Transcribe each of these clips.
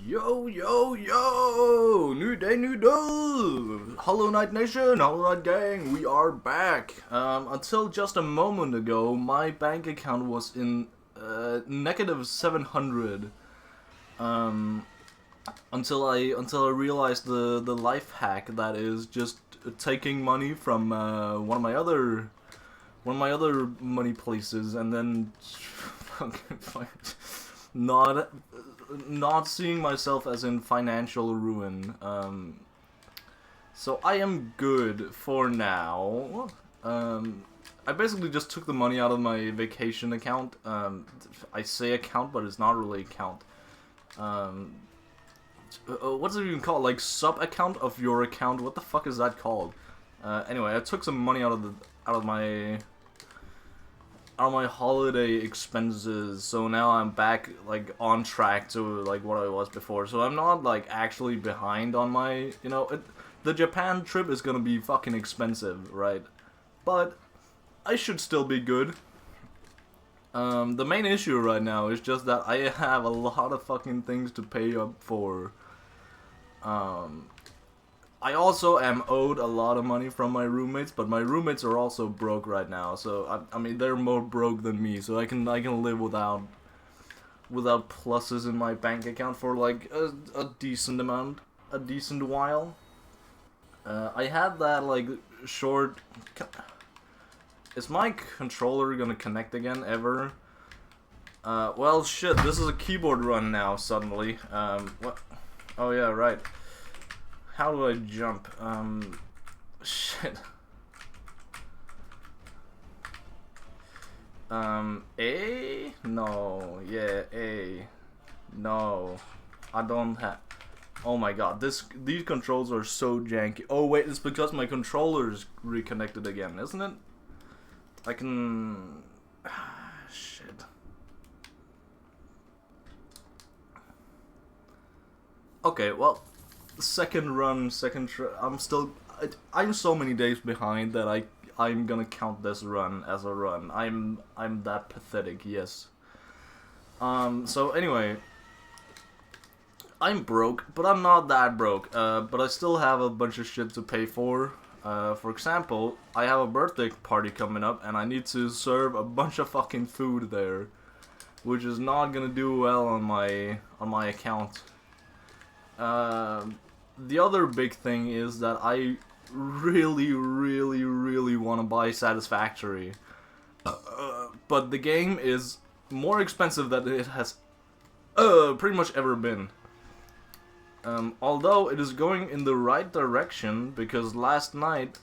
Yo, yo, yo! New day, new day! Hollow Knight Nation, Hollow Knight Gang, we are back! Until just a moment ago, my bank account was in negative 700. Until I realized the life hack that is just taking money from one of my other money places and then not seeing myself as in financial ruin. So I am good for now. I basically just took the money out of my vacation account. I say account, but it's not really account. What's it even called? Like sub-account of your account? What the fuck is that called? Anyway, I took some money out of my holiday expenses, so now I'm back like on track to like what I was before. So I'm not like actually behind on my, the Japan trip is gonna be fucking expensive, right? But I should still be good. The main issue right now is just that I have a lot of fucking things to pay up for. I also am owed a lot of money from my roommates, but my roommates are also broke right now. So I mean, they're more broke than me, so I can live without pluses in my bank account for like a decent while. I had that like short. Is my controller gonna connect again ever? Well, shit. This is a keyboard run now. Suddenly. What? Oh yeah, right. How do I jump? Shit. A? No. Yeah, A. No. I don't have... Oh my god, these controls are so janky. Oh wait, it's because my controller's reconnected again, isn't it? I can... Shit. Okay, well... Second run, I'm so many days behind that I'm gonna count this run as a run. I'm that pathetic, yes. So anyway, I'm broke, but I'm not that broke. But I still have a bunch of shit to pay for. For example, I have a birthday party coming up, and I need to serve a bunch of fucking food there, which is not gonna do well on my account. The other big thing is that I really want to buy Satisfactory. But the game is more expensive than it has pretty much ever been. Although it is going in the right direction, because last night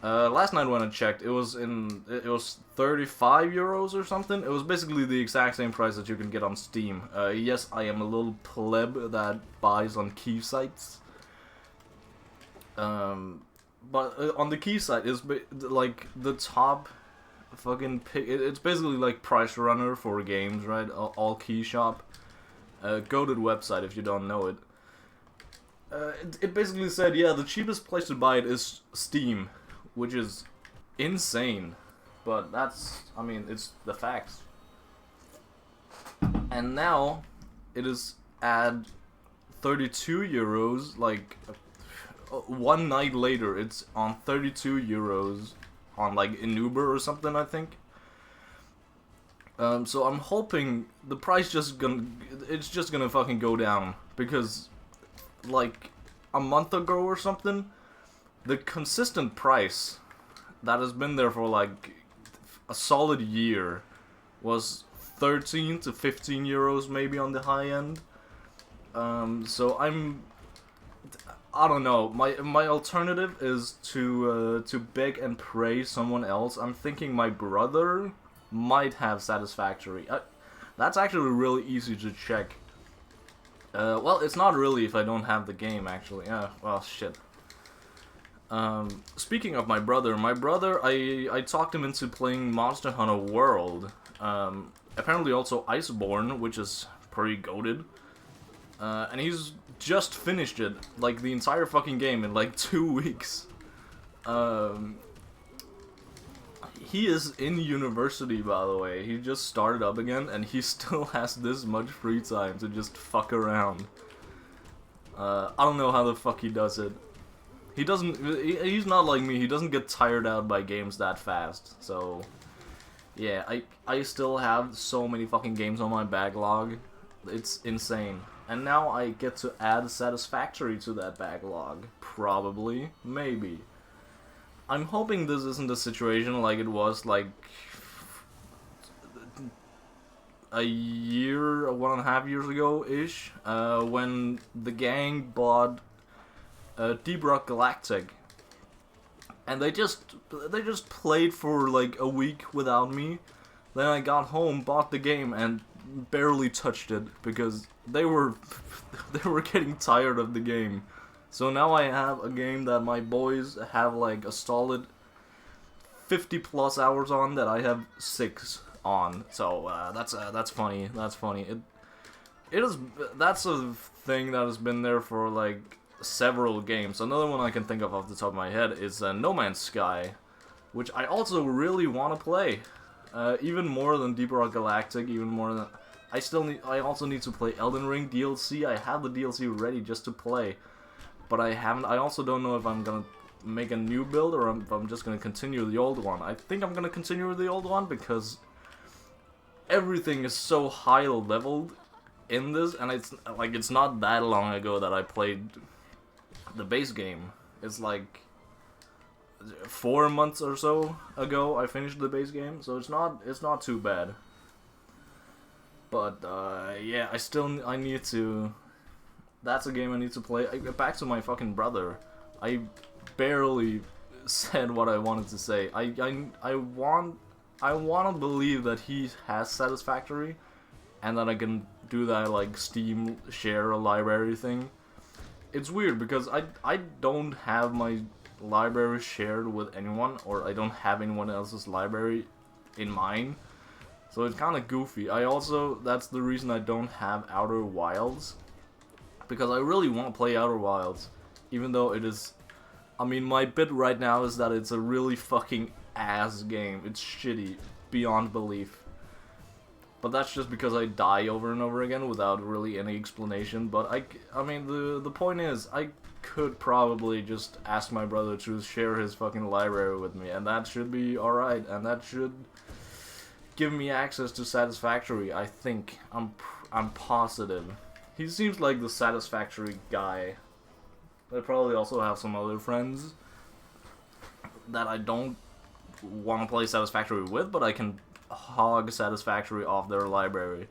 when I checked, it was 35 euros or something. It was basically the exact same price that you can get on Steam. Yes, I am a little pleb that buys on key sites. But on the key site is like the top fucking pick. It's basically like Price Runner for games, right? All key shop. Goated website if you don't know it. It basically said, yeah, the cheapest place to buy it is Steam, which is insane, but that's, I mean, it's the facts. And now it is at 32 euros, like one night later it's on 32 euros on like an Uber or something, I think. So I'm hoping the price it's just gonna fucking go down, because like a month ago or something, the consistent price that has been there for like a solid year was 13 to 15 euros maybe on the high end. So I don't know. My alternative is to beg and pray someone else. I'm thinking my brother might have Satisfactory. That's actually really easy to check. Well, it's not really if I don't have the game, actually. Well, shit. Speaking of my brother, I talked him into playing Monster Hunter World. Apparently also Iceborne, which is pretty goated. And he's just finished it, like the entire fucking game in like 2 weeks. he is in university, by the way. He just started up again, and he still has this much free time to just fuck around. I don't know how the fuck he does it. He doesn't. He's not like me. He doesn't get tired out by games that fast. So, yeah, I still have so many fucking games on my backlog. It's insane. And now I get to add Satisfactory to that backlog. Probably. Maybe. I'm hoping this isn't a situation like it was like a year, 1.5 years ago-ish, when the gang bought Deep Rock Galactic. And they just played for like a week without me. Then I got home, bought the game, and barely touched it because they were getting tired of the game. So now I have a game that my boys have like a solid 50 plus hours on that I have 6 on. So that's funny. That's funny. That's a thing that has been there for like several games. Another one I can think of off the top of my head is No Man's Sky, which I also really want to play. Even more than Deep Rock Galactic, even more than... I also need to play Elden Ring DLC. I have the DLC ready just to play, but I haven't. I also don't know if I'm gonna make a new build or if I'm just gonna continue the old one. I think I'm gonna continue with the old one because everything is so high leveled in this, and it's not that long ago that I played the base game. It's like 4 months or so ago I finished the base game, so it's not too bad. But yeah, I need to. That's a game I need to play. Back to my fucking brother. I barely said what I wanted to say. I want to believe that he has Satisfactory, and that I can do that like Steam share a library thing. It's weird because I don't have my library shared with anyone, or I don't have anyone else's library in mine. So it's kind of goofy. That's the reason I don't have Outer Wilds, because I really want to play Outer Wilds, even though it is, I mean, my bit right now is that it's a really fucking ass game. It's shitty beyond belief. But that's just because I die over and over again without really any explanation. But I mean, the point is, I could probably just ask my brother to share his fucking library with me, and that should be alright, and that should give me access to Satisfactory. I think. I'm positive. He seems like the Satisfactory guy. I probably also have some other friends that I don't want to play Satisfactory with, but I can hog Satisfactory off their library.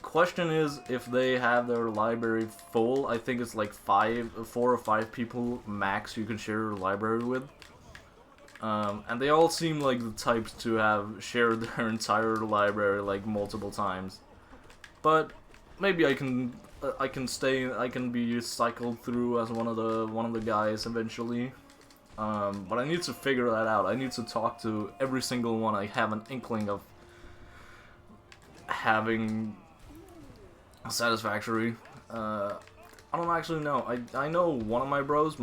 Question is, if they have their library full, I think it's like 4 or 5 people max you can share your library with. And they all seem like the types to have shared their entire library like multiple times. But maybe I can be cycled through as one of the guys eventually. But I need to figure that out. I need to talk to every single one I have an inkling of having Satisfactory. I don't actually know. I know one of my bros,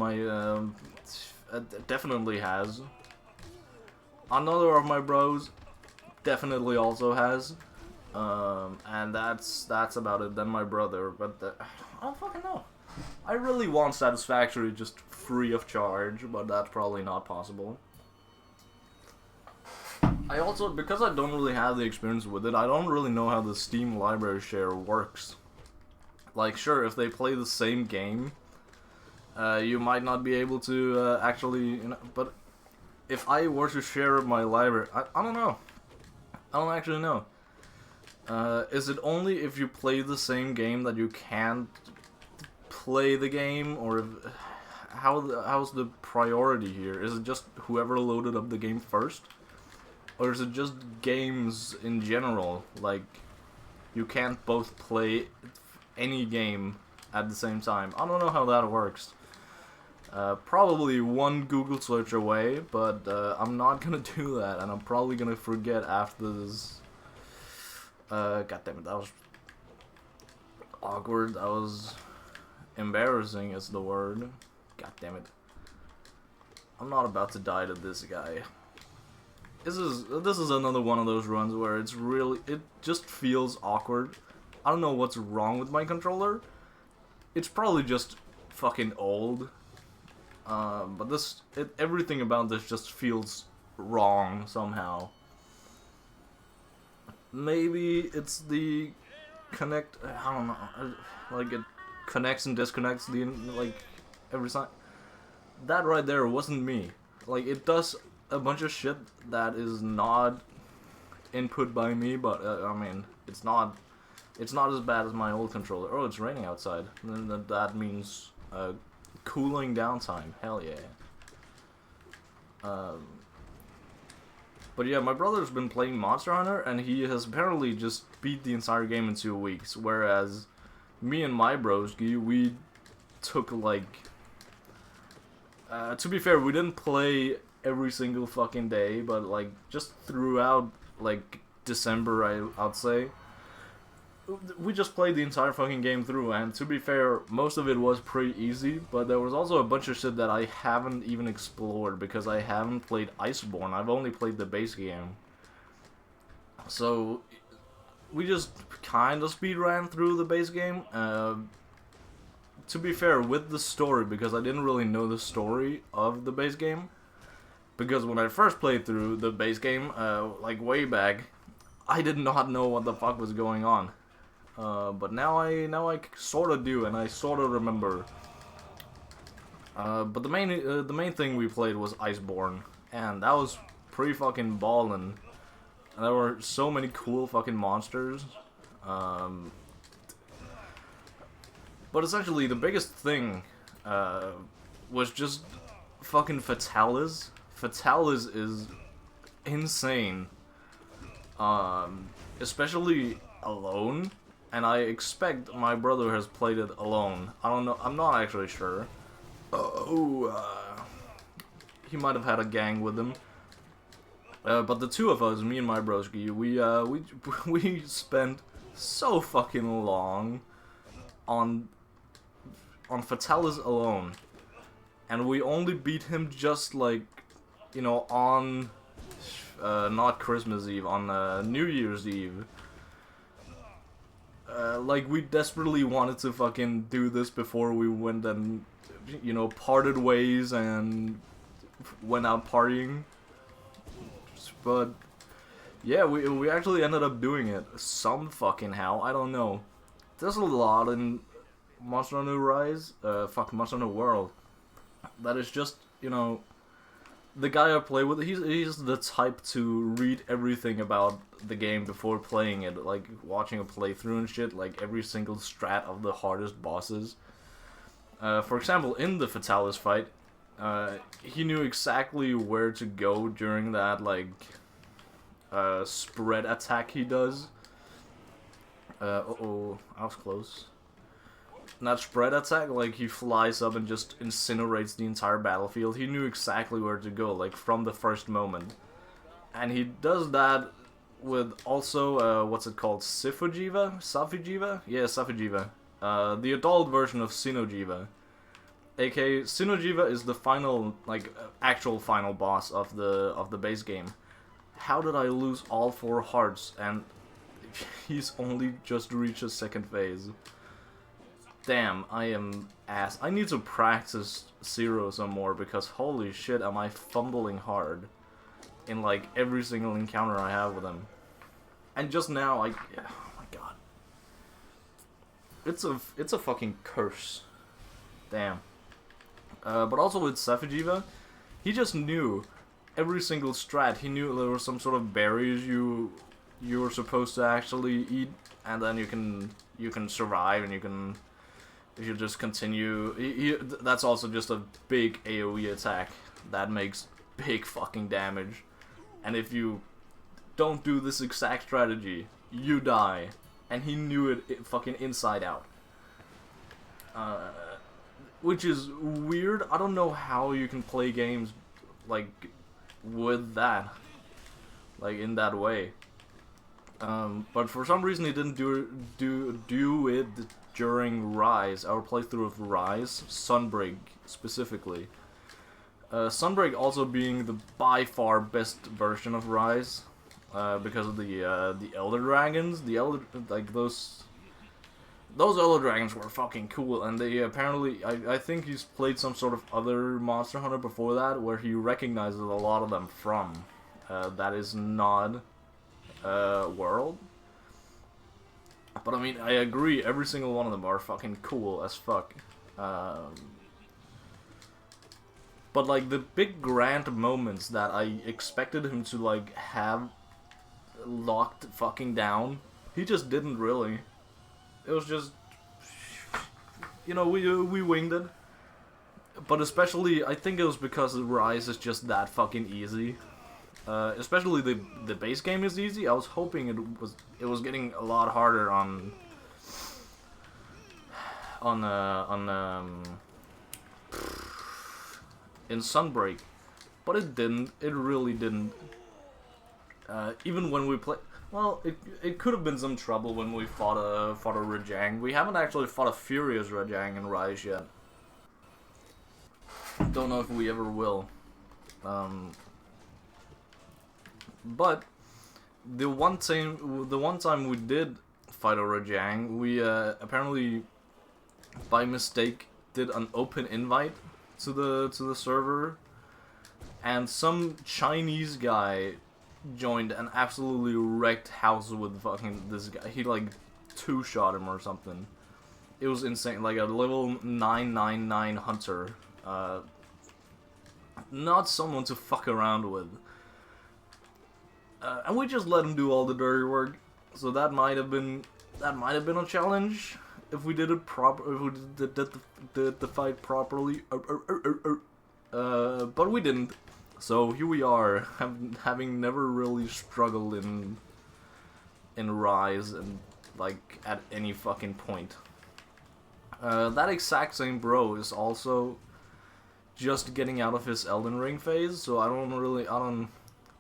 definitely has. Another of my bros definitely also has. And that's about it. Then my brother, but I don't fucking know. I really want Satisfactory just free of charge, but that's probably not possible. I also, because I don't really have the experience with it, I don't really know how the Steam library share works. Like, sure, if they play the same game, you might not be able to actually, but if I were to share my library, I don't know. I don't actually know. Is it only if you play the same game that you can't play the game, or how's the priority here? Is it just whoever loaded up the game first? Or is it just games in general? Like, you can't both play any game at the same time. I don't know how that works. Probably one Google search away, but I'm not gonna do that, and I'm probably gonna forget after this. God damn it, that was awkward. That was embarrassing is the word. God damn it. I'm not about to die to this guy. this is another one of those runs where it just feels awkward. I don't know what's wrong with my controller. It's probably just fucking old. But everything about this just feels wrong somehow. Maybe it's the connect. I don't know. Like it connects and disconnects like every time. That right there wasn't me. Like it does a bunch of shit that is not input by me, but I mean it's not as bad as my old controller. Oh, it's raining outside. And then that means cooling down time. Hell yeah. But yeah, my brother's been playing Monster Hunter, and he has apparently just beat the entire game in 2 weeks, whereas me and my broski, we took like... to be fair, we didn't play every single fucking day, but like just throughout like December, I'd say, we just played the entire fucking game through. And to be fair, most of it was pretty easy, but there was also a bunch of shit that I haven't even explored because I haven't played Iceborne. I've only played the base game, so we just kind of speedran through the base game. To be fair, with the story, because I didn't really know the story of the base game. Because when I first played through the base game, like way back, I did not know what the fuck was going on. But now I sort of do, and I sort of remember. But the main thing we played was Iceborne, and that was pretty fucking ballin'. There were so many cool fucking monsters. But essentially, the biggest thing was just fucking Fatalis. Fatalis is insane, especially alone. And I expect my brother has played it alone. I don't know. I'm not actually sure. He might have had a gang with him. But the two of us, me and my broski, we spent so fucking long on Fatalis alone, and we only beat him just like, you know, on not Christmas Eve, on New Year's Eve. Like we desperately wanted to fucking do this before we went and, you know, parted ways and went out partying. But yeah, we actually ended up doing it some fucking how. I don't know. There's a lot in Monster Hunter Rise, Monster Hunter World, that is just, you know, the guy I play with, he's the type to read everything about the game before playing it, like watching a playthrough and shit, like every single strat of the hardest bosses. For example, in the Fatalis fight, he knew exactly where to go during that, like, spread attack he does. Uh-oh, I was close. That spread attack, like, he flies up and just incinerates the entire battlefield. He knew exactly where to go, like, from the first moment. And he does that with also, what's it called? Safujiva? Yeah, Safujiva. The adult version of Sinojiva. aka Sinojiva is the final, like, actual final boss of the base game. How did I lose all 4 hearts and he's only just reached his 2nd phase? Damn, I am ass. I need to practice Zero some more because holy shit am I fumbling hard in like every single encounter I have with him. And just now, oh my god. It's a fucking curse. Damn. But also with Safujiva, he just knew every single strat. He knew there were some sort of berries you were supposed to actually eat, and then you can survive, and you can, if you just continue. That's also just a big AoE attack that makes big fucking damage, and if you don't do this exact strategy, you die. And he knew it fucking inside out. Which is weird. I don't know how you can play games like with that, like in that way. But for some reason he didn't do it during Rise, our playthrough of Rise, Sunbreak specifically. Sunbreak also being the by far best version of Rise, because of the Elder Dragons. The Elder, like those Elder Dragons were fucking cool, and they apparently, I think he's played some sort of other Monster Hunter before that, where he recognizes a lot of them from. That is not World. But I mean, I agree, every single one of them are fucking cool as fuck. But like the big grand moments that I expected him to like have locked fucking down, he just didn't really. It was just, you know, we winged it. But especially, I think it was because Rise is just that fucking easy. Especially the base game is easy. I was hoping it was getting a lot harder on in Sunbreak, but it didn't. It really didn't. Even when we play, well, it could have been some trouble when we fought a Rajang. We haven't actually fought a Furious Rajang in Rise yet. Don't know if we ever will. But the one time we did fight a Rajang, we apparently by mistake did an open invite to the server, and some Chinese guy joined and absolutely wrecked house with fucking this guy. He like two-shot him or something. It was insane. Like a level 999 hunter. Not someone to fuck around with. And we just let him do all the dirty work. So that might have been a challenge if we did it if we did the fight properly. But we didn't. So here we are, having never really struggled in Rise and like at any fucking point. That exact same bro is also just getting out of his Elden Ring phase, so I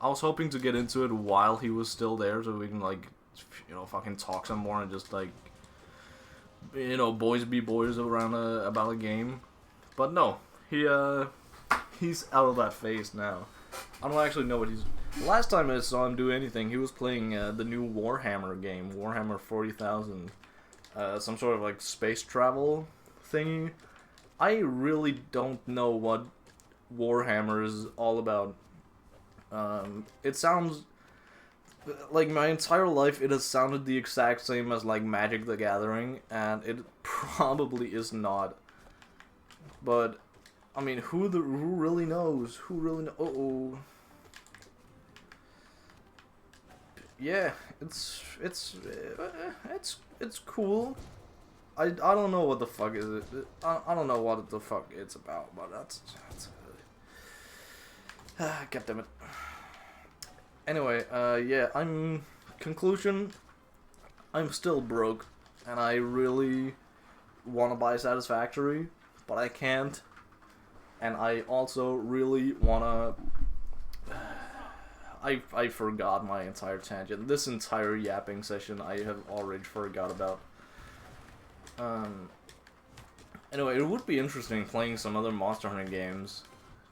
was hoping to get into it while he was still there, so we can like, you know, fucking talk some more and just like, you know, boys be boys around about a game. But no, he's out of that phase now. I don't actually know what he's. Last time I saw him do anything, he was playing the new Warhammer game, Warhammer 40,000, some sort of like space travel thingy. I really don't know what Warhammer is all about. It sounds like my entire life it has sounded the exact same as like Magic the Gathering, and it probably is not. But I mean, who really knows? Who really know? Yeah, it's cool. I don't know what the fuck is it. I don't know what the fuck it's about, but that's God damn it. Anyway, yeah, conclusion, I'm still broke, and I really want to buy Satisfactory, but I can't, and I also really want to, I forgot my entire tangent. This entire yapping session I have already forgot about. Anyway, it would be interesting playing some other Monster Hunter games,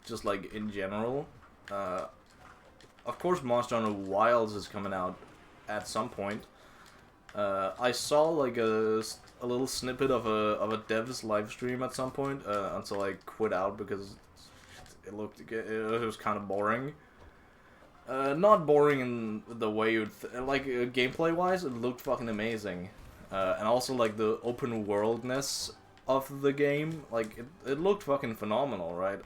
just like in general. Of course, Monster Hunter Wilds is coming out at some point. I saw like a little snippet of a dev's live stream at some point until I quit out because it was kind of boring. Not boring in the way you'd like gameplay wise, it looked fucking amazing, and also like the open worldness of the game, like it looked fucking phenomenal, right?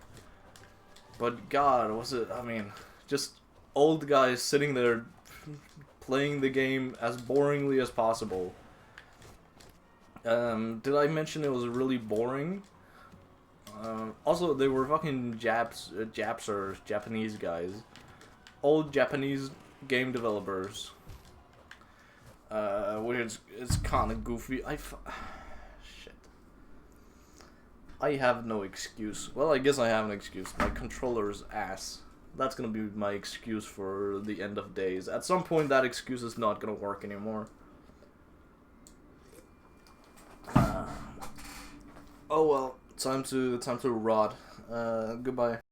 But God, was it? I mean, just old guys sitting there playing the game as boringly as possible. Did I mention it was really boring? Also, they were fucking Japanese guys. Old Japanese game developers. Which is kind of goofy. Shit. I have no excuse. Well, I guess I have an excuse. My controller's ass. That's gonna be my excuse for the end of days. At some point, that excuse is not gonna work anymore. Oh well, time to rot. Goodbye.